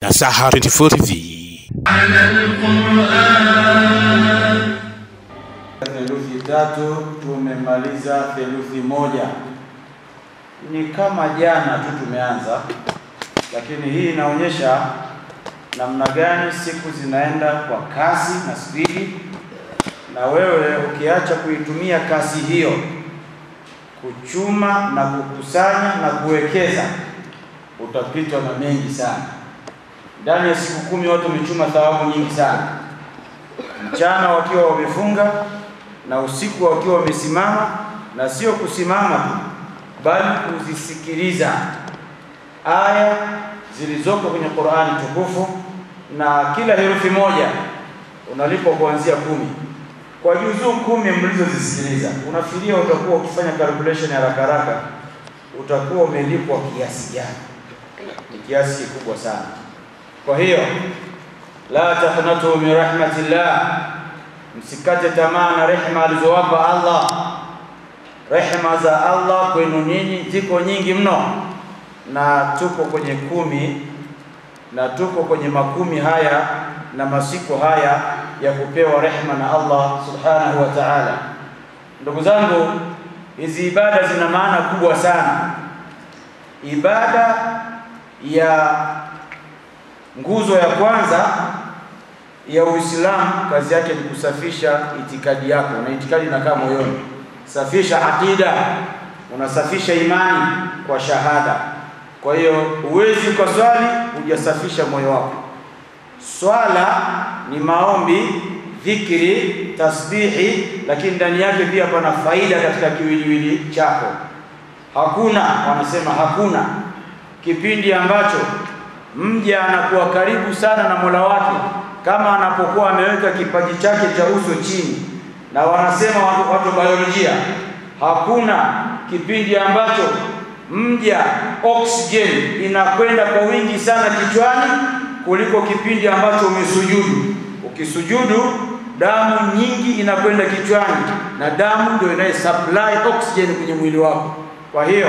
Nasaha 24 TV. Theluthi tatu tumemaliza theluthi moja. Ni kama jana tu tumeanza, lakini hii inaonyesha namna gani siku zinaenda kwa kasi na spidi, na wewe ukiacha kuitumia kasi hiyo kuchuma na kukusanya na kuwekeza, utapitwa na mengi sana. Ndani ya siku 10 watu wamechuma thawabu nyingi sana, mchana wakiwa wamefunga na usiku wakiwa wamesimama, na sio kusimama tu bali kuzisikiliza aya zilizoko kwenye Qur'ani tukufu, na kila herufi moja unalipwa kuanzia 10 kwa juzuu 10 mlizozisikiliza. Unafikiria utakuwa ukifanya calculation ya haraka utakuwa umelipwa kiasi gani? Ni kiasi kikubwa sana. Kwa hiyo la taqnatu min rahmatillah, msikate tamaa na rehema alizowapa Allah. Rehema za Allah kwenu nyinyi ziko nyingi mno, na tuko kwenye 10 na tuko kwenye makumi haya na masiku haya ya kupewa rehema na Allah subhanahu wa ta'ala. Ndugu zangu, hizi ibada zina maana kubwa sana. Ibada ya nguzo ya kwanza ya Uislamu, kazi yake ni kusafisha itikadi yako, na itikadi inakaa moyoni. Safisha akida, unasafisha imani kwa shahada. Kwa hiyo huwezi kwa swali hujasafisha moyo wako. Swala ni maombi, dhikri, tasbihi, lakini ndani yake pia pana faida katika kiwiliwili chako. Wanasema kipindi ambacho mja anakuwa karibu sana na Mola wake kama anapokuwa ameweka kipaji chake cha uso chini. Na wanasema watu biolojia, hakuna kipindi ambacho mja oxygen inakwenda kwa wingi sana kichwani kuliko kipindi ambacho umesujudu. Ukisujudu, damu nyingi inakwenda kichwani, na damu ndio inayosupply oxygen kwenye mwili wako. Kwa hiyo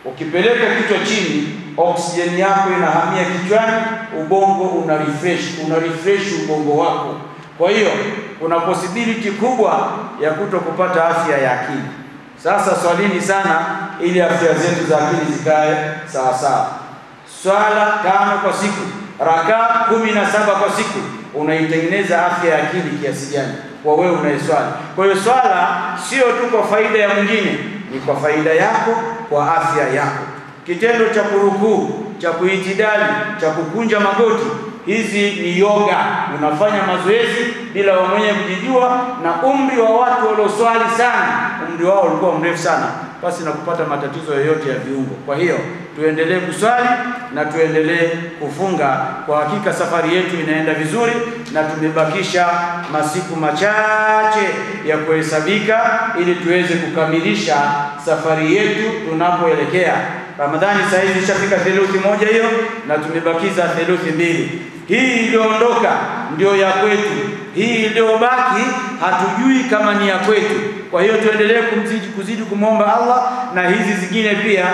ukipeleka kichwa chini, oxygen yako inahamia kichwani, ubongo una refresh ubongo wako. Kwa hiyo kuna possibility kubwa ya kutokupata afya ya akili. Sasa swalini sana ili afya zetu za akili zikae sawa sawa. Swala 5 kwa siku, rakaa 17 kwa siku, unaitengeneza afya ya akili kiasi gani kwa wewe unayeswali? Kwa hiyo swala sio tu kwa faida ya mwingine, ni kwa faida yako, kwa afya yako. Kitendo cha kurukuu, cha kuitidali, cha kukunja magoti, hizi ni yoga. Unafanya mazoezi bila wewe mwenyewe kujijua, na umri wa watu walioswali sana, umri wao ulikuwa mrefu sana, basi na kupata matatizo yoyote ya viungo. Kwa hiyo tuendelee kuswali na tuendelee kufunga. Kwa hakika safari yetu inaenda vizuri, na tumebakisha masiku machache ya kuhesabika ili tuweze kukamilisha safari yetu tunapoelekea Ramadhani. Sasa hivi ishafika theluthi moja hiyo, na tumebakiza theluthi 2. Hii iliondoka ndio ya kwetu, hii iliyobaki hatujui kama ni ya kwetu. Kwa hiyo tuendelee kuzidi kumwomba Allah, na hizi zingine pia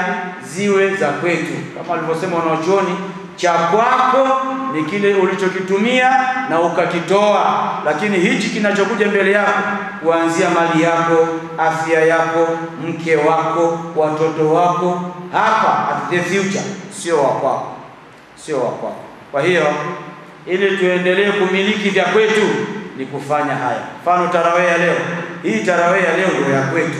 ziwe za kwetu. Kama alivyosema wanachuoni, cha kwako ni kile ulichokitumia na ukakitoa, lakini hichi kinachokuja mbele yako, kuanzia mali yako, afya yako, mke wako, watoto wako, hapa at the future, sio wa kwako. Kwa hiyo ili tuendelee kumiliki vya kwetu ni kufanya haya. Mfano tarawih ya leo, hii tarawih ya leo ndio ya kwetu,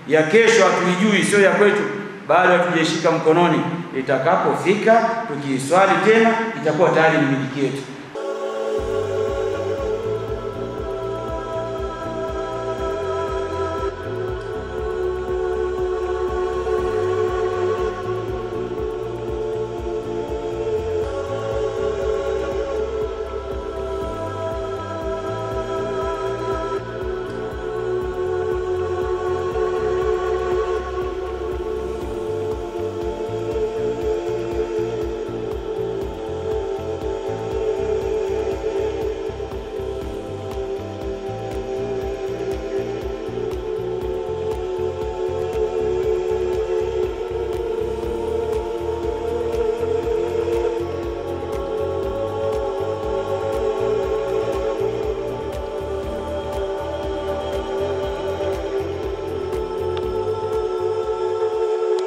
ya kesho hatuijui, sio ya kwetu, bado hatujashika mkononi. Itakapofika tukiiswali tena itakuwa tayari ni miliki yetu.